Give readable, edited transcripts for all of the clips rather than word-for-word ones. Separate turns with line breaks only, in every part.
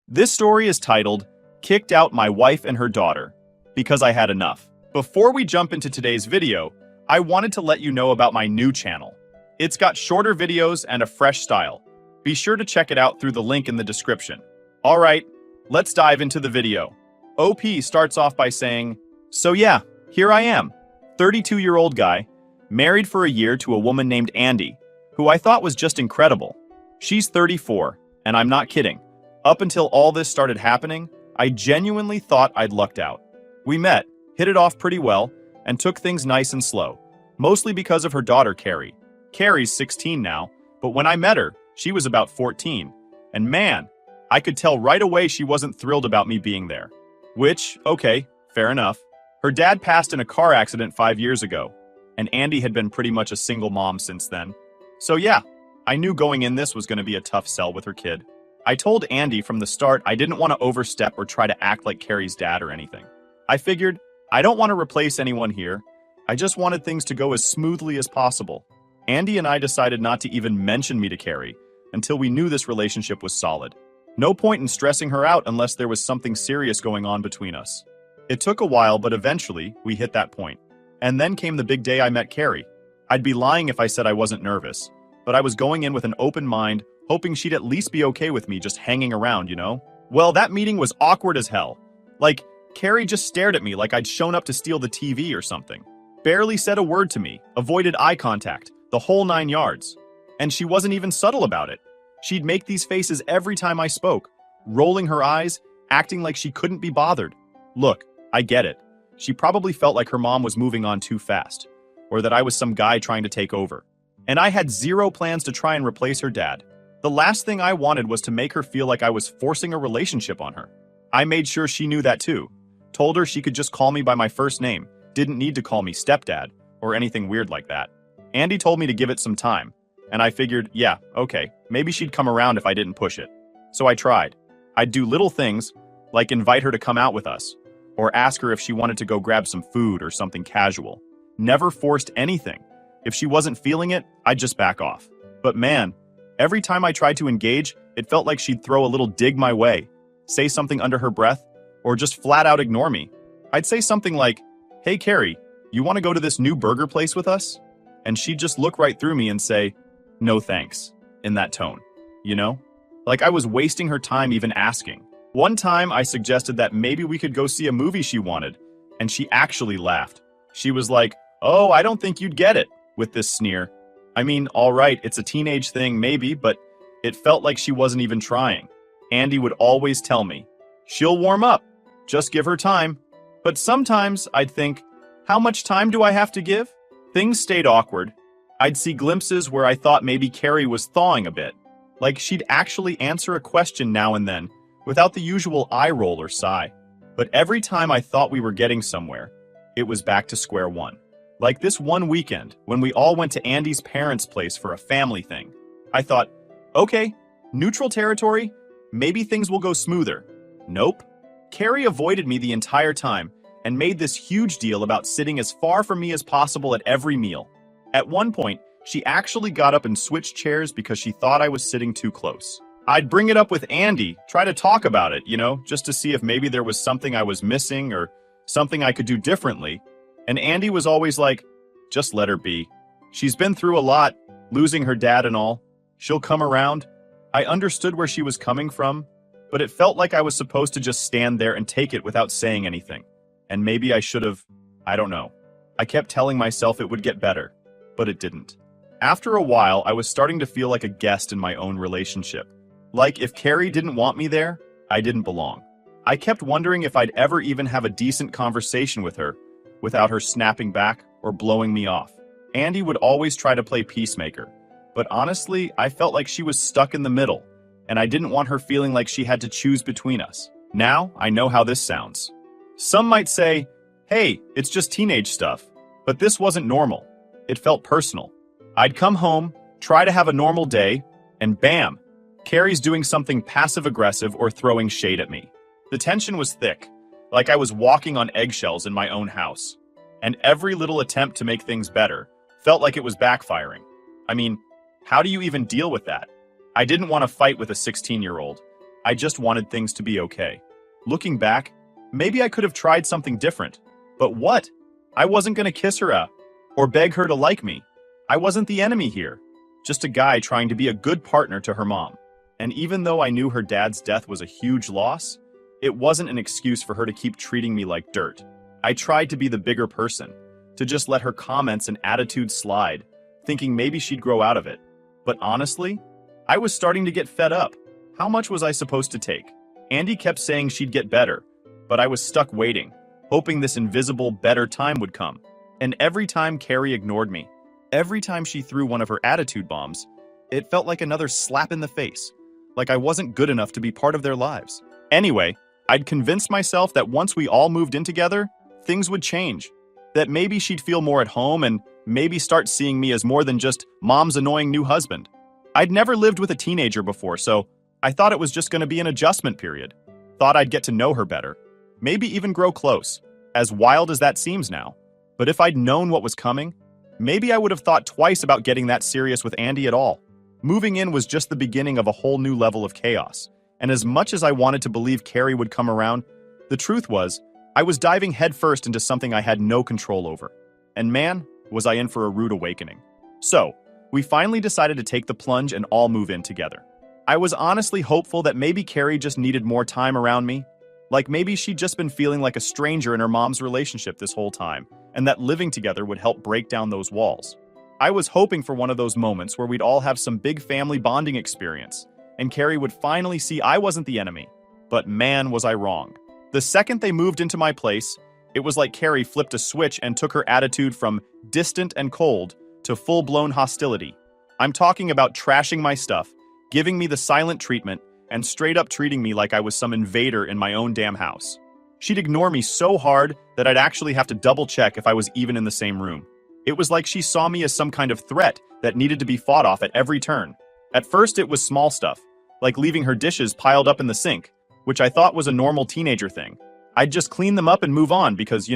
This story is titled, Kicked Out My Wife and Her Daughter, because I had enough. Before we jump into today's video, I wanted to let you know about my new channel. It's got shorter videos and a fresh style. Be sure to check it out through the link in the description. Alright, let's dive into the video. OP starts off by saying, "So yeah, here I am, 32-year-old guy, married for a year to a woman named Andy, who I thought was just incredible. She's 34, and I'm not kidding. Up until all this started happening, I genuinely thought I'd lucked out. We met, hit it off pretty well, and took things nice and slow, mostly because of her daughter Carrie. Carrie's 16 now, but when I met her, she was about 14, and man, I could tell right away she wasn't thrilled about me being there. Which, okay, fair enough. Her dad passed in a car accident 5 years ago, and Andy had been pretty much a single mom since then. So yeah, I knew going in this was going to be a tough sell with her kid. I told Andy from the start I didn't want to overstep or try to act like Carrie's dad or anything. I figured, I don't want to replace anyone here. I just wanted things to go as smoothly as possible. Andy and I decided not to even mention me to Carrie until we knew this relationship was solid. No point in stressing her out unless there was something serious going on between us. It took a while, but eventually we hit that point. And then came the big day I met Carrie. I'd be lying if I said I wasn't nervous, but I was going in with an open mind, hoping she'd at least be okay with me just hanging around, you know? Well, that meeting was awkward as hell. Like, Carrie just stared at me like I'd shown up to steal the TV or something. Barely said a word to me, avoided eye contact, the whole 9 yards. And she wasn't even subtle about it. She'd make these faces every time I spoke, rolling her eyes, acting like she couldn't be bothered. Look, I get it. She probably felt like her mom was moving on too fast, or that I was some guy trying to take over. And I had zero plans to try and replace her dad. The last thing I wanted was to make her feel like I was forcing a relationship on her. I made sure she knew that too. Told her she could just call me by my first name, didn't need to call me stepdad, or anything weird like that. Andy told me to give it some time, and I figured, yeah, okay, maybe she'd come around if I didn't push it. So I tried. I'd do little things, like invite her to come out with us, or ask her if she wanted to go grab some food or something casual. Never forced anything. If she wasn't feeling it, I'd just back off. But man, every time I tried to engage, it felt like she'd throw a little dig my way, say something under her breath, or just flat out ignore me. I'd say something like, "Hey Carrie, you want to go to this new burger place with us?" And she'd just look right through me and say, "No thanks," in that tone. You know? Like I was wasting her time even asking. One time I suggested that maybe we could go see a movie she wanted, and she actually laughed. She was like, "Oh, I don't think you'd get it," with this sneer. I mean, all right, it's a teenage thing maybe, but it felt like she wasn't even trying. Andy would always tell me, "She'll warm up, just give her time." But sometimes I'd think, how much time do I have to give? Things stayed awkward. I'd see glimpses where I thought maybe Carrie was thawing a bit. Like she'd actually answer a question now and then, without the usual eye roll or sigh. But every time I thought we were getting somewhere, it was back to square one. Like this one weekend, when we all went to Andy's parents' place for a family thing. I thought, okay, neutral territory, maybe things will go smoother. Nope. Carrie avoided me the entire time and made this huge deal about sitting as far from me as possible at every meal. At one point, she actually got up and switched chairs because she thought I was sitting too close. I'd bring it up with Andy, try to talk about it, you know, just to see if maybe there was something I was missing or something I could do differently. And Andy was always like, "Just let her be. She's been through a lot, losing her dad and all. She'll come around." I understood where she was coming from, but it felt like I was supposed to just stand there and take it without saying anything. And maybe I should have, I don't know. I kept telling myself it would get better, but it didn't. After a while, I was starting to feel like a guest in my own relationship. Like if Carrie didn't want me there, I didn't belong. I kept wondering if I'd ever even have a decent conversation with her without her snapping back or blowing me off. Andy would always try to play peacemaker, but honestly, I felt like she was stuck in the middle, and I didn't want her feeling like she had to choose between us. Now, I know how this sounds. Some might say, hey, it's just teenage stuff, but this wasn't normal. It felt personal. I'd come home, try to have a normal day, and bam, Carrie's doing something passive-aggressive or throwing shade at me. The tension was thick, like I was walking on eggshells in my own house. And every little attempt to make things better felt like it was backfiring. I mean, how do you even deal with that? I didn't want to fight with a 16-year-old. I just wanted things to be okay. Looking back, maybe I could have tried something different. But what? I wasn't gonna kiss her or beg her to like me. I wasn't the enemy here. Just a guy trying to be a good partner to her mom. And even though I knew her dad's death was a huge loss, it wasn't an excuse for her to keep treating me like dirt. I tried to be the bigger person, to just let her comments and attitudes slide, thinking maybe she'd grow out of it. But honestly, I was starting to get fed up. How much was I supposed to take? Andy kept saying she'd get better, but I was stuck waiting, hoping this invisible, better time would come. And every time Carrie ignored me, every time she threw one of her attitude bombs, it felt like another slap in the face, like I wasn't good enough to be part of their lives. Anyway, I'd convinced myself that once we all moved in together, things would change. That maybe she'd feel more at home and maybe start seeing me as more than just mom's annoying new husband. I'd never lived with a teenager before, so I thought it was just going to be an adjustment period. Thought I'd get to know her better. Maybe even grow close, as wild as that seems now. But if I'd known what was coming, maybe I would have thought twice about getting that serious with Andy at all. Moving in was just the beginning of a whole new level of chaos. And as much as I wanted to believe Carrie would come around, the truth was, I was diving headfirst into something I had no control over. And man, was I in for a rude awakening. So, we finally decided to take the plunge and all move in together. I was honestly hopeful that maybe Carrie just needed more time around me. Like maybe she'd just been feeling like a stranger in her mom's relationship this whole time, and that living together would help break down those walls. I was hoping for one of those moments where we'd all have some big family bonding experience, and Carrie would finally see I wasn't the enemy. But man, was I wrong. The second they moved into my place, it was like Carrie flipped a switch and took her attitude from distant and cold to full-blown hostility. I'm talking about trashing my stuff, giving me the silent treatment, and straight up treating me like I was some invader in my own damn house. She'd ignore me so hard that I'd actually have to double-check if I was even in the same room. It was like she saw me as some kind of threat that needed to be fought off at every turn. At first, it was small stuff, like leaving her dishes piled up in the sink, which I thought was a normal teenager thing. I'd just clean them up and move on because,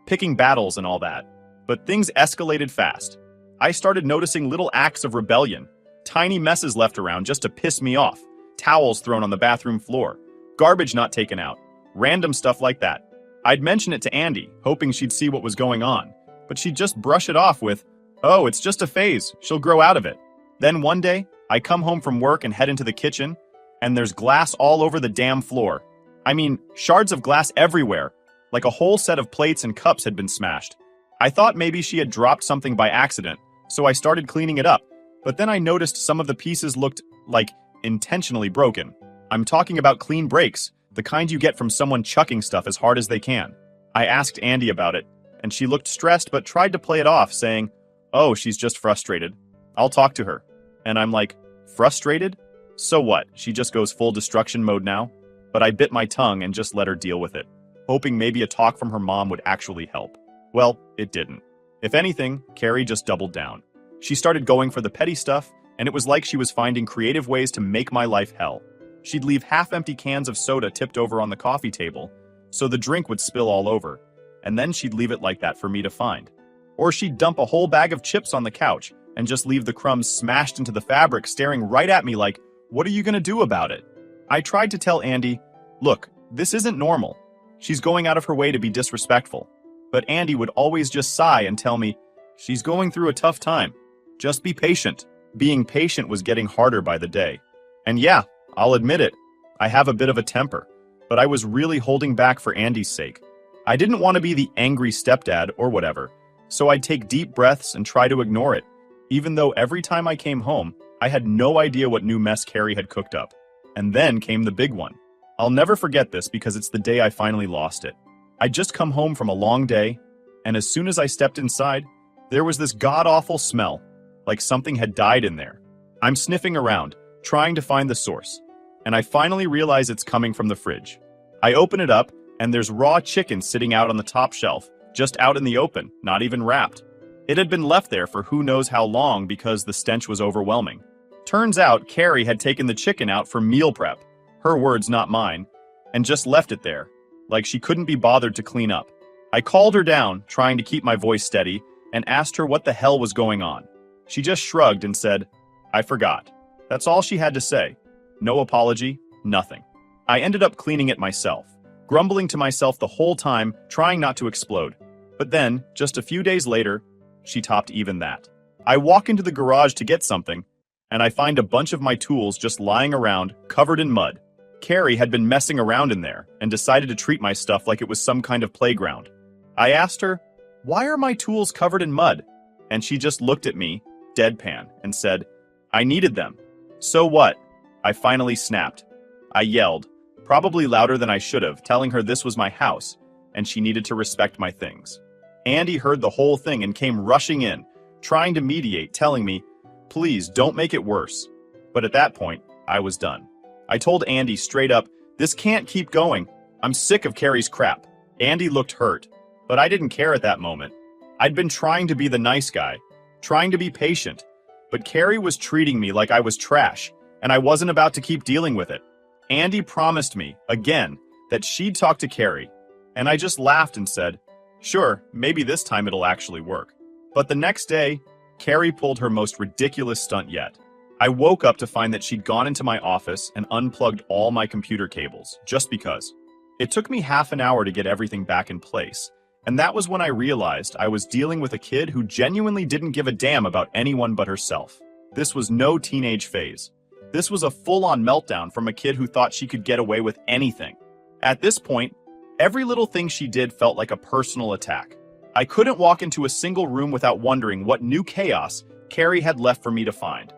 picking battles and all that. But things escalated fast. I started noticing little acts of rebellion, tiny messes left around just to piss me off, towels thrown on the bathroom floor, garbage not taken out, random stuff like that. I'd mention it to Andy, hoping she'd see what was going on, but she'd just brush it off with, "Oh, it's just a phase, she'll grow out of it." Then one day, I come home from work and head into the kitchen, and there's glass all over the damn floor. I mean, shards of glass everywhere, like a whole set of plates and cups had been smashed. I thought maybe she had dropped something by accident, so I started cleaning it up. But then I noticed some of the pieces looked, like, intentionally broken. I'm talking about clean breaks, the kind you get from someone chucking stuff as hard as they can. I asked Andy about it, and she looked stressed but tried to play it off, saying, "Oh, she's just frustrated. I'll talk to her." And I'm like, frustrated? So what? She just goes full destruction mode now? But I bit my tongue and just let her deal with it, hoping maybe a talk from her mom would actually help. Well, it didn't. If anything, Carrie just doubled down. She started going for the petty stuff, and it was like she was finding creative ways to make my life hell. She'd leave half-empty cans of soda tipped over on the coffee table, so the drink would spill all over, and then she'd leave it like that for me to find. Or she'd dump a whole bag of chips on the couch and just leave the crumbs smashed into the fabric staring right at me like, "What are you gonna do about it?" I tried to tell Andy, "Look, this isn't normal. She's going out of her way to be disrespectful." But Andy would always just sigh and tell me, "She's going through a tough time. Just be patient." Being patient was getting harder by the day. And yeah, I'll admit it, I have a bit of a temper, but I was really holding back for Andy's sake. I didn't want to be the angry stepdad or whatever, so I'd take deep breaths and try to ignore it, even though every time I came home, I had no idea what new mess Carrie had cooked up. And then came the big one. I'll never forget this because it's the day I finally lost it. I'd just come home from a long day, and as soon as I stepped inside, there was this god-awful smell, like something had died in there. I'm sniffing around, trying to find the source, and I finally realize it's coming from the fridge. I open it up, and there's raw chicken sitting out on the top shelf, just out in the open, not even wrapped. It had been left there for who knows how long because the stench was overwhelming. Turns out Carrie had taken the chicken out for meal prep, her words not mine, and just left it there, like she couldn't be bothered to clean up. I called her down, trying to keep my voice steady, and asked her what the hell was going on. She just shrugged and said, "I forgot." That's all she had to say. No apology, nothing. I ended up cleaning it myself, grumbling to myself the whole time, trying not to explode. But then, just a few days later, she topped even that. I walk into the garage to get something, and I find a bunch of my tools just lying around, covered in mud. Carrie had been messing around in there and decided to treat my stuff like it was some kind of playground. I asked her, "Why are my tools covered in mud?" And she just looked at me, deadpan, and said, "I needed them." So what? I finally snapped. I yelled, probably louder than I should have, telling her this was my house, and she needed to respect my things. Andy heard the whole thing and came rushing in, trying to mediate, telling me, "Please, don't make it worse." But at that point, I was done. I told Andy straight up, "This can't keep going. I'm sick of Carrie's crap." Andy looked hurt, but I didn't care at that moment. I'd been trying to be the nice guy, trying to be patient, but Carrie was treating me like I was trash, and I wasn't about to keep dealing with it. Andy promised me, again, that she'd talk to Carrie, and I just laughed and said, "Sure, maybe this time it'll actually work." But the next day, Carrie pulled her most ridiculous stunt yet. I woke up to find that she'd gone into my office and unplugged all my computer cables, just because. It took me half an hour to get everything back in place, and that was when I realized I was dealing with a kid who genuinely didn't give a damn about anyone but herself. This was no teenage phase. This was a full-on meltdown from a kid who thought she could get away with anything. At this point, every little thing she did felt like a personal attack. I couldn't walk into a single room without wondering what new chaos Carrie had left for me to find.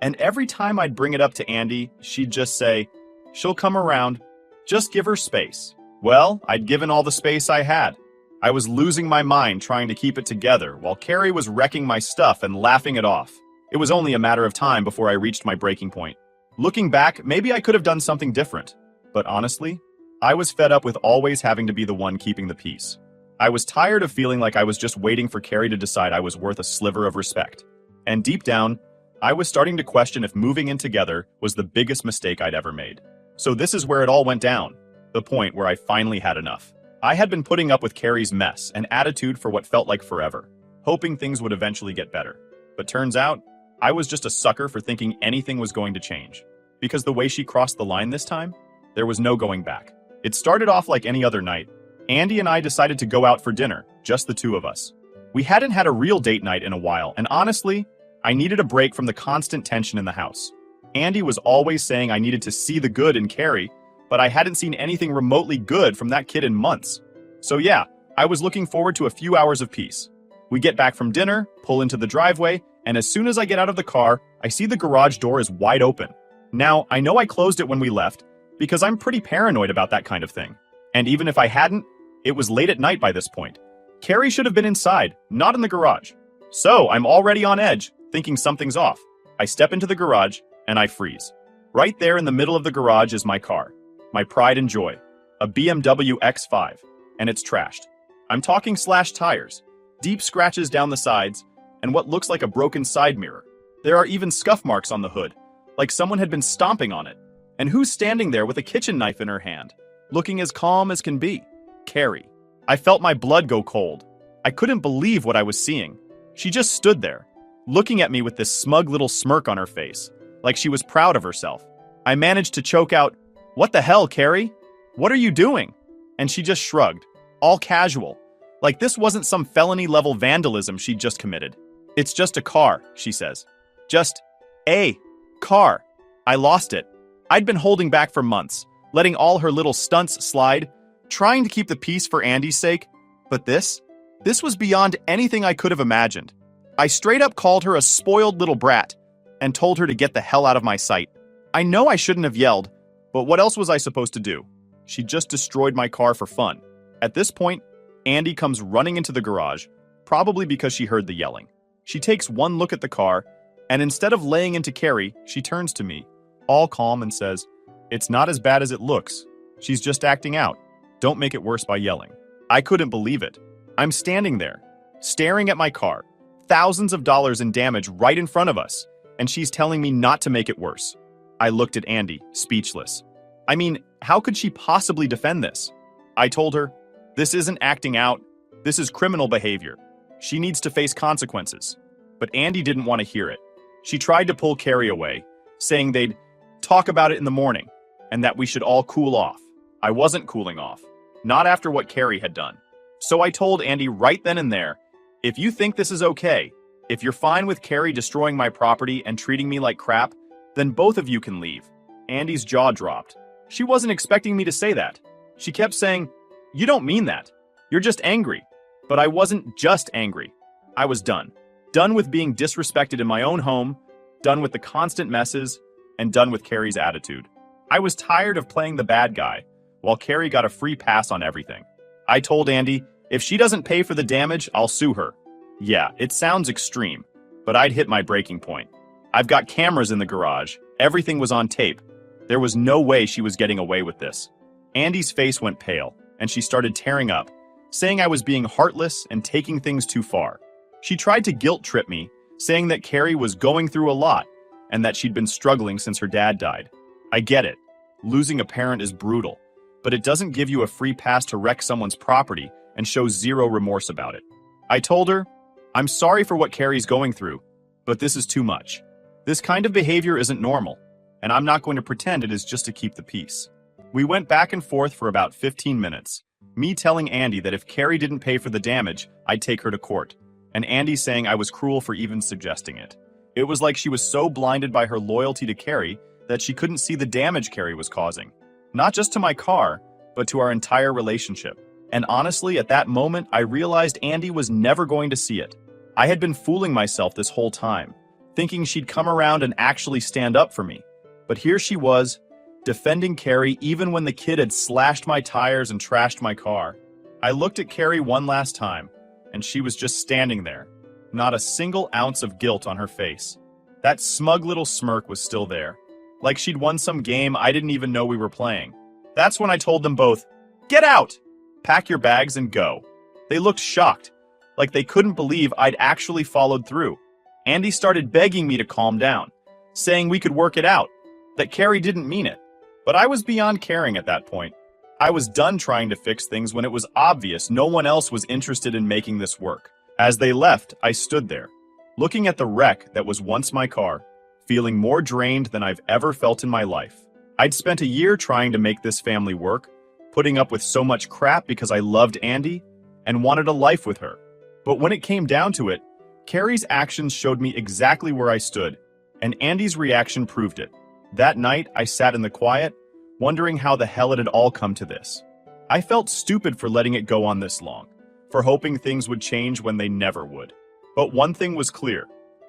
And every time I'd bring it up to Andy, she'd just say, "She'll come around. Just give her space." Well, I'd given all the space I had. I was losing my mind trying to keep it together while Carrie was wrecking my stuff and laughing it off. It was only a matter of time before I reached my breaking point. Looking back, maybe I could have done something different. But honestly, I was fed up with always having to be the one keeping the peace. I was tired of feeling like I was just waiting for Carrie to decide I was worth a sliver of respect. And deep down, I was starting to question if moving in together was the biggest mistake I'd ever made. So this is where it all went down, the point where I finally had enough. I had been putting up with Carrie's mess and attitude for what felt like forever, hoping things would eventually get better. But turns out, I was just a sucker for thinking anything was going to change. Because the way she crossed the line this time, there was no going back. It started off like any other night. Andy and I decided to go out for dinner, just the two of us. We hadn't had a real date night in a while, and honestly, I needed a break from the constant tension in the house. Andy was always saying I needed to see the good in Carrie, but I hadn't seen anything remotely good from that kid in months. So yeah, I was looking forward to a few hours of peace. We get back from dinner, pull into the driveway, and as soon as I get out of the car, I see the garage door is wide open. Now, I know I closed it when we left, because I'm pretty paranoid about that kind of thing. And even if I hadn't, it was late at night by this point. Carrie should have been inside, not in the garage. So I'm already on edge, thinking something's off. I step into the garage, and I freeze. Right there in the middle of the garage is my car. My pride and joy. A BMW X5. And it's trashed. I'm talking slashed tires, deep scratches down the sides, and what looks like a broken side mirror. There are even scuff marks on the hood, like someone had been stomping on it. And who's standing there with a kitchen knife in her hand, looking as calm as can be? Carrie. I felt my blood go cold. I couldn't believe what I was seeing. She just stood there, looking at me with this smug little smirk on her face, like she was proud of herself. I managed to choke out, "What the hell, Carrie? What are you doing?" And she just shrugged, all casual, like this wasn't some felony-level vandalism she'd just committed. "It's just a car," she says. "Just a car." I lost it. I'd been holding back for months, letting all her little stunts slide, trying to keep the peace for Andy's sake. But this was beyond anything I could have imagined. I straight up called her a spoiled little brat and told her to get the hell out of my sight. I know I shouldn't have yelled, but what else was I supposed to do? She just destroyed my car for fun. At this point, Andy comes running into the garage, probably because she heard the yelling. She takes one look at the car, and instead of laying into Carrie, she turns to me, all calm, and says, "It's not as bad as it looks. She's just acting out. Don't make it worse by yelling." I couldn't believe it. I'm standing there, staring at my car, thousands of dollars in damage right in front of us, and she's telling me not to make it worse. I looked at Andy, speechless. I mean, how could she possibly defend this? I told her, "This isn't acting out. This is criminal behavior. She needs to face consequences." But Andy didn't want to hear it. She tried to pull Carrie away, saying they'd talk about it in the morning. and that we should all cool off. I wasn't cooling off. Not after what Carrie had done. So I told Andy right then and there, if you think this is okay, if you're fine with Carrie destroying my property and treating me like crap, then both of you can leave. Andy's jaw dropped. She wasn't expecting me to say that. She kept saying, "You don't mean that. You're just angry." But I wasn't just angry. I was done. Done with being disrespected in my own home, done with the constant messes, and done with Carrie's attitude. I was tired of playing the bad guy, while Carrie got a free pass on everything. I told Andy, if she doesn't pay for the damage, I'll sue her. Yeah, it sounds extreme, but I'd hit my breaking point. I've got cameras in the garage. Everything was on tape. There was no way she was getting away with this. Andy's face went pale, and she started tearing up, saying I was being heartless and taking things too far. She tried to guilt trip me, saying that Carrie was going through a lot and that she'd been struggling since her dad died. I get it. Losing a parent is brutal, but it doesn't give you a free pass to wreck someone's property and show zero remorse about it. I told her, I'm sorry for what Carrie's going through, but this is too much. This kind of behavior isn't normal, and I'm not going to pretend it is just to keep the peace. We went back and forth for about 15 minutes, me telling Andy that if Carrie didn't pay for the damage, I'd take her to court, and Andy saying I was cruel for even suggesting it. It was like she was so blinded by her loyalty to Carrie that she couldn't see the damage Carrie was causing. Not just to my car, but to our entire relationship. And honestly, at that moment, I realized Andy was never going to see it. I had been fooling myself this whole time, thinking she'd come around and actually stand up for me. But here she was, defending Carrie even when the kid had slashed my tires and trashed my car. I looked at Carrie one last time, and she was just standing there, not a single ounce of guilt on her face. That smug little smirk was still there, like she'd won some game I didn't even know we were playing. That's when I told them both, "Get out! Pack your bags and go." They looked shocked, like they couldn't believe I'd actually followed through. Andy started begging me to calm down, saying we could work it out, that Carrie didn't mean it. But I was beyond caring at that point. I was done trying to fix things when it was obvious no one else was interested in making this work. As they left, I stood there, looking at the wreck that was once my car, feeling more drained than I've ever felt in my life. I'd spent a year trying to make this family work, putting up with so much crap because I loved Andy and wanted a life with her. But when it came down to it, Carrie's actions showed me exactly where I stood, and Andy's reaction proved it. That night, I sat in the quiet, wondering how the hell it had all come to this. I felt stupid for letting it go on this long, for hoping things would change when they never would. But one thing was clear.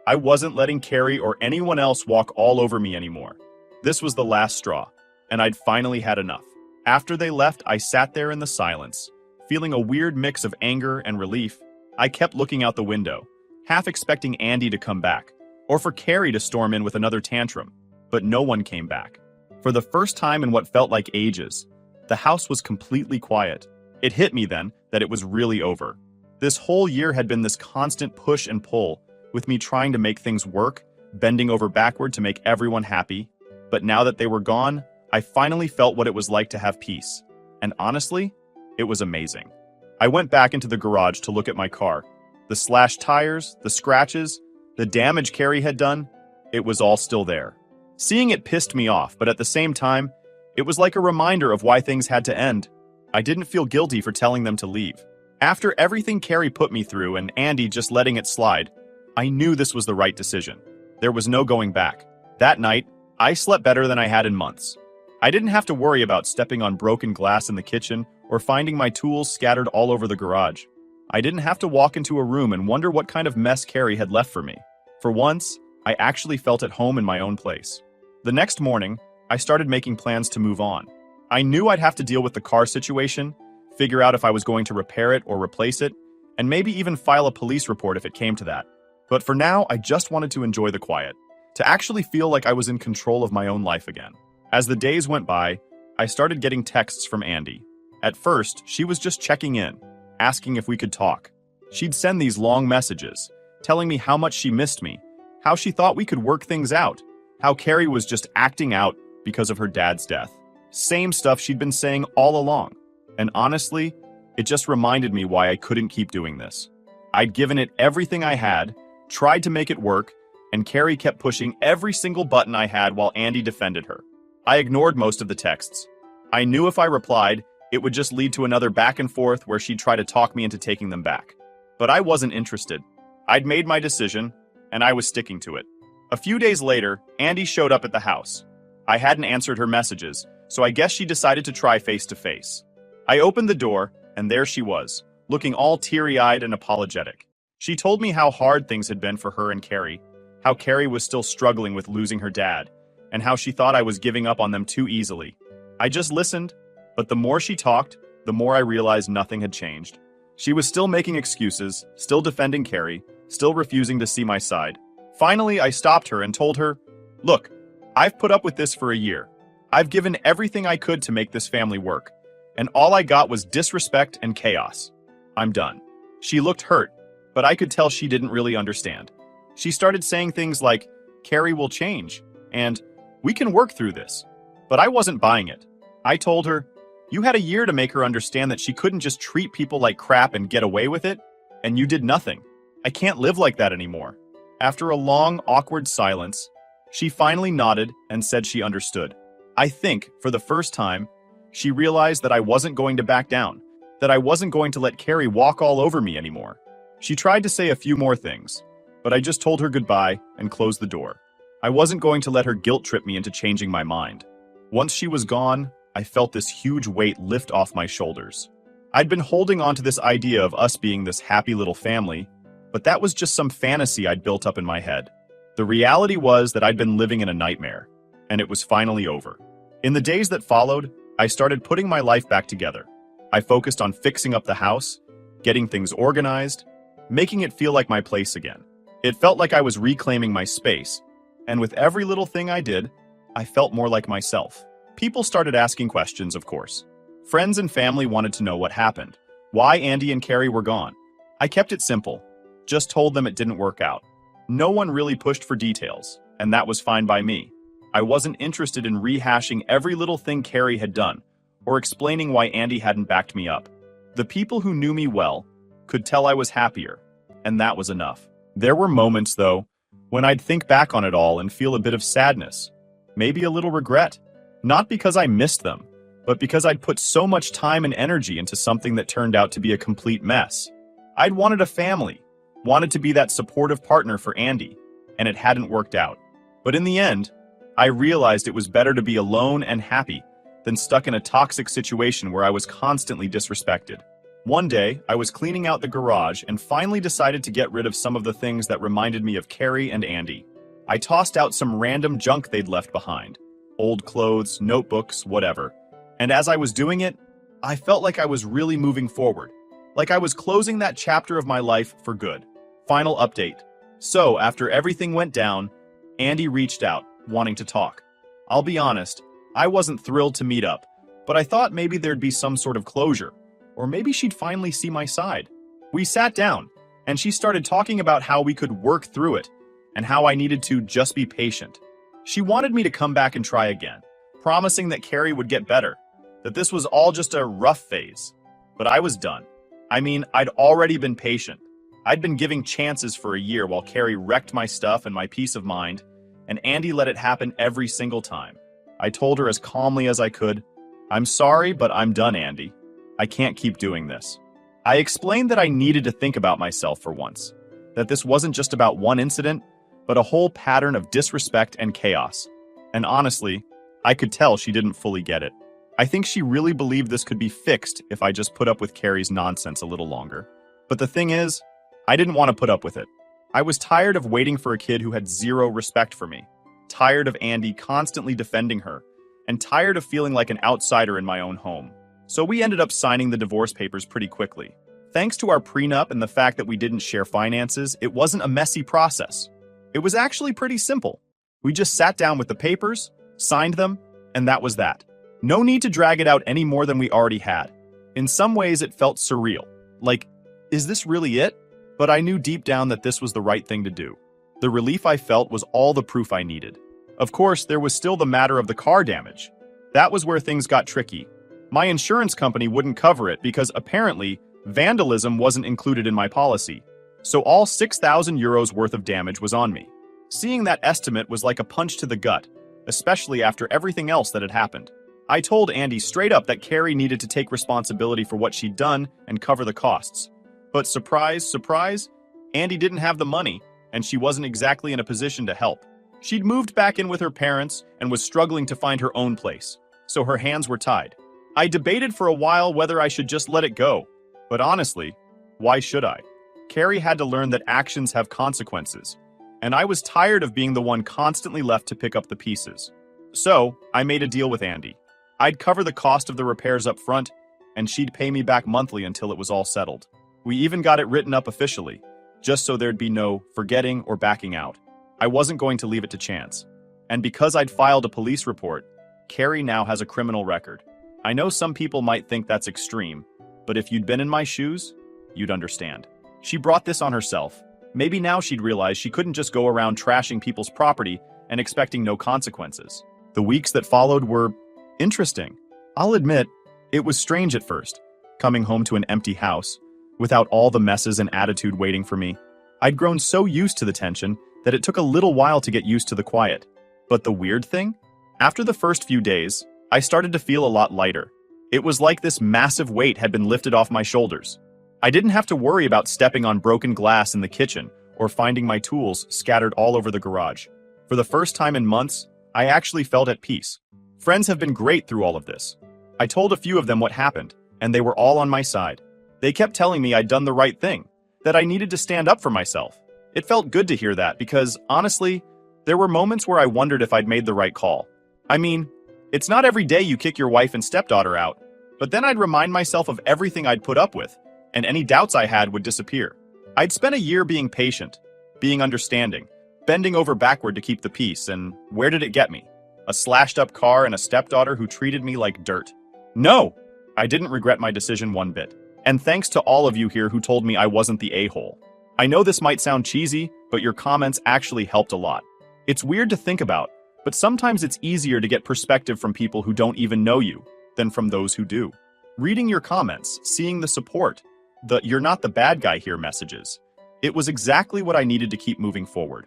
I wasn't letting Carrie or anyone else walk all over me anymore. This was the last straw, and I'd finally had enough. After they left, I sat there in the silence, feeling a weird mix of anger and relief. I kept looking out the window, half expecting Andy to come back, or for Carrie to storm in with another tantrum. But no one came back. For the first time in what felt like ages, the house was completely quiet. It hit me then that it was really over. This whole year had been this constant push and pull, with me trying to make things work, bending over backward to make everyone happy. But now that they were gone, I finally felt what it was like to have peace. And honestly, it was amazing. I went back into the garage to look at my car. The slashed tires, the scratches, the damage Carrie had done, it was all still there. Seeing it pissed me off, but at the same time, it was like a reminder of why things had to end. I didn't feel guilty for telling them to leave. After everything Carrie put me through and Andy just letting it slide, I knew this was the right decision. There was no going back. That night, I slept better than I had in months. I didn't have to worry about stepping on broken glass in the kitchen or finding my tools scattered all over the garage. I didn't have to walk into a room and wonder what kind of mess Carrie had left for me. For once, I actually felt at home in my own place. The next morning, I started making plans to move on. I knew I'd have to deal with the car situation, figure out if I was going to repair it or replace it, and maybe even file a police report if it came to that. But for now, I just wanted to enjoy the quiet, to actually feel like I was in control of my own life again. As the days went by, I started getting texts from Andy. At first, she was just checking in, asking if we could talk. She'd send these long messages, telling me how much she missed me, how she thought we could work things out, how Carrie was just acting out because of her dad's death. Same stuff she'd been saying all along. And honestly, it just reminded me why I couldn't keep doing this. I'd given it everything I had, tried to make it work, and Carrie kept pushing every single button I had while Andy defended her. I ignored most of the texts. I knew if I replied, it would just lead to another back and forth where she'd try to talk me into taking them back. But I wasn't interested. I'd made my decision, and I was sticking to it. A few days later, Andy showed up at the house. I hadn't answered her messages, so I guess she decided to try face-to-face. I opened the door, and there she was, looking all teary-eyed and apologetic. She told me how hard things had been for her and Carrie, how Carrie was still struggling with losing her dad, and how she thought I was giving up on them too easily. I just listened, but the more she talked, the more I realized nothing had changed. She was still making excuses, still defending Carrie, still refusing to see my side. Finally, I stopped her and told her, "Look, I've put up with this for a year. I've given everything I could to make this family work, and all I got was disrespect and chaos. I'm done." She looked hurt, but I could tell she didn't really understand. She started saying things like, "Carrie will change," and "We can work through this." But I wasn't buying it. I told her, "You had a year to make her understand that she couldn't just treat people like crap and get away with it, and you did nothing. I can't live like that anymore." After a long, awkward silence, she finally nodded and said she understood. I think, for the first time, she realized that I wasn't going to back down, that I wasn't going to let Carrie walk all over me anymore. She tried to say a few more things, but I just told her goodbye and closed the door. I wasn't going to let her guilt trip me into changing my mind. Once she was gone, I felt this huge weight lift off my shoulders. I'd been holding on to this idea of us being this happy little family, but that was just some fantasy I'd built up in my head. The reality was that I'd been living in a nightmare, and it was finally over. In the days that followed, I started putting my life back together. I focused on fixing up the house, getting things organized, making it feel like my place again. It felt like I was reclaiming my space, and with every little thing I did, I felt more like myself. People started asking questions, of course. Friends and family wanted to know what happened, why Andy and Carrie were gone. I kept it simple, just told them it didn't work out. No one really pushed for details, and that was fine by me. I wasn't interested in rehashing every little thing Carrie had done, or explaining why Andy hadn't backed me up. The people who knew me well could tell I was happier, and that was enough. There were moments, though, when I'd think back on it all and feel a bit of sadness, maybe a little regret. Not because I missed them, but because I'd put so much time and energy into something that turned out to be a complete mess. I'd wanted a family, wanted to be that supportive partner for Andy, and it hadn't worked out. But in the end, I realized it was better to be alone and happy than stuck in a toxic situation where I was constantly disrespected. One day, I was cleaning out the garage and finally decided to get rid of some of the things that reminded me of Carrie and Andy. I tossed out some random junk they'd left behind. Old clothes, notebooks, whatever. And as I was doing it, I felt like I was really moving forward. Like I was closing that chapter of my life for good. Final update. So, after everything went down, Andy reached out, wanting to talk. I'll be honest, I wasn't thrilled to meet up, but I thought maybe there'd be some sort of closure, or maybe she'd finally see my side. We sat down, and she started talking about how we could work through it, and how I needed to just be patient. She wanted me to come back and try again, promising that Carrie would get better, that this was all just a rough phase. But I was done. I mean, I'd already been patient. I'd been giving chances for a year while Carrie wrecked my stuff and my peace of mind, and Andy let it happen every single time. I told her as calmly as I could, "I'm sorry, but I'm done, Andy. I can't keep doing this." I explained that I needed to think about myself for once, that this wasn't just about one incident, but a whole pattern of disrespect and chaos. And honestly, I could tell she didn't fully get it. I think she really believed this could be fixed if I just put up with Carrie's nonsense a little longer. But the thing is, I didn't want to put up with it. I was tired of waiting for a kid who had zero respect for me, tired of Andy constantly defending her, and tired of feeling like an outsider in my own home. So we ended up signing the divorce papers pretty quickly. Thanks to our prenup and the fact that we didn't share finances, it wasn't a messy process. It was actually pretty simple. We just sat down with the papers, signed them, and that was that. No need to drag it out any more than we already had. In some ways, it felt surreal. Like, is this really it? But I knew deep down that this was the right thing to do. The relief I felt was all the proof I needed. Of course, there was still the matter of the car damage. That was where things got tricky. My insurance company wouldn't cover it because apparently vandalism wasn't included in my policy. So all 6,000 euros worth of damage was on me. Seeing that estimate was like a punch to the gut. especially after everything else that had happened. I told Andy straight up that Carrie needed to take responsibility for what she'd done and cover the costs. But surprise, surprise, Andy didn't have the money, and she wasn't exactly in a position to help. She'd moved back in with her parents and was struggling to find her own place, so her hands were tied. I debated for a while whether I should just let it go, but honestly, why should I? Carrie had to learn that actions have consequences, and I was tired of being the one constantly left to pick up the pieces. So, I made a deal with Andy. I'd cover the cost of the repairs up front, and she'd pay me back monthly until it was all settled. We even got it written up officially, just so there'd be no forgetting or backing out. I wasn't going to leave it to chance. And because I'd filed a police report, Carrie now has a criminal record. I know some people might think that's extreme, but if you'd been in my shoes, you'd understand. She brought this on herself. Maybe now she'd realize she couldn't just go around trashing people's property and expecting no consequences. The weeks that followed were interesting. I'll admit, it was strange at first, coming home to an empty house, without all the messes and attitude waiting for me. I'd grown so used to the tension that it took a little while to get used to the quiet. But the weird thing? After the first few days, I started to feel a lot lighter. It was like this massive weight had been lifted off my shoulders. I didn't have to worry about stepping on broken glass in the kitchen or finding my tools scattered all over the garage. For the first time in months, I actually felt at peace. Friends have been great through all of this. I told a few of them what happened, and they were all on my side. They kept telling me I'd done the right thing, that I needed to stand up for myself. It felt good to hear that because, honestly, there were moments where I wondered if I'd made the right call. I mean, it's not every day you kick your wife and stepdaughter out, but then I'd remind myself of everything I'd put up with, and any doubts I had would disappear. I'd spent a year being patient, being understanding, bending over backward to keep the peace, and where did it get me? A slashed-up car and a stepdaughter who treated me like dirt. No! I didn't regret my decision one bit. And thanks to all of you here who told me I wasn't the a-hole. I know this might sound cheesy, but your comments actually helped a lot. It's weird to think about, but sometimes it's easier to get perspective from people who don't even know you than from those who do. Reading your comments, seeing the support, the "you're not the bad guy here" messages, it was exactly what I needed to keep moving forward.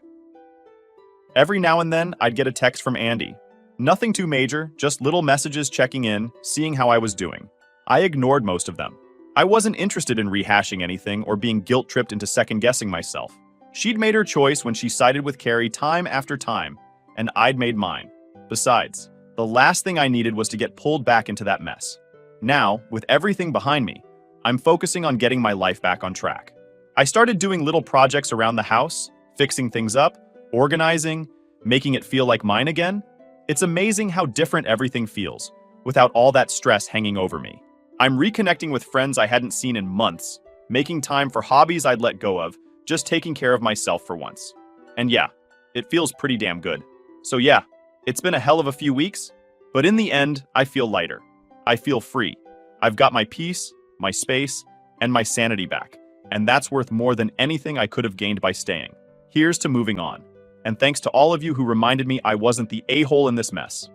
Every now and then, I'd get a text from Andy. Nothing too major, just little messages checking in, seeing how I was doing. I ignored most of them. I wasn't interested in rehashing anything or being guilt-tripped into second-guessing myself. She'd made her choice when she sided with Carrie time after time, and I'd made mine. Besides, the last thing I needed was to get pulled back into that mess. Now, with everything behind me, I'm focusing on getting my life back on track. I started doing little projects around the house, fixing things up, organizing, making it feel like mine again. It's amazing how different everything feels, without all that stress hanging over me. I'm reconnecting with friends I hadn't seen in months, making time for hobbies I'd let go of, just taking care of myself for once. And yeah, it feels pretty damn good. So yeah, it's been a hell of a few weeks, but in the end, I feel lighter. I feel free. I've got my peace, my space, and my sanity back, and that's worth more than anything I could have gained by staying. Here's to moving on. And thanks to all of you who reminded me I wasn't the a-hole in this mess.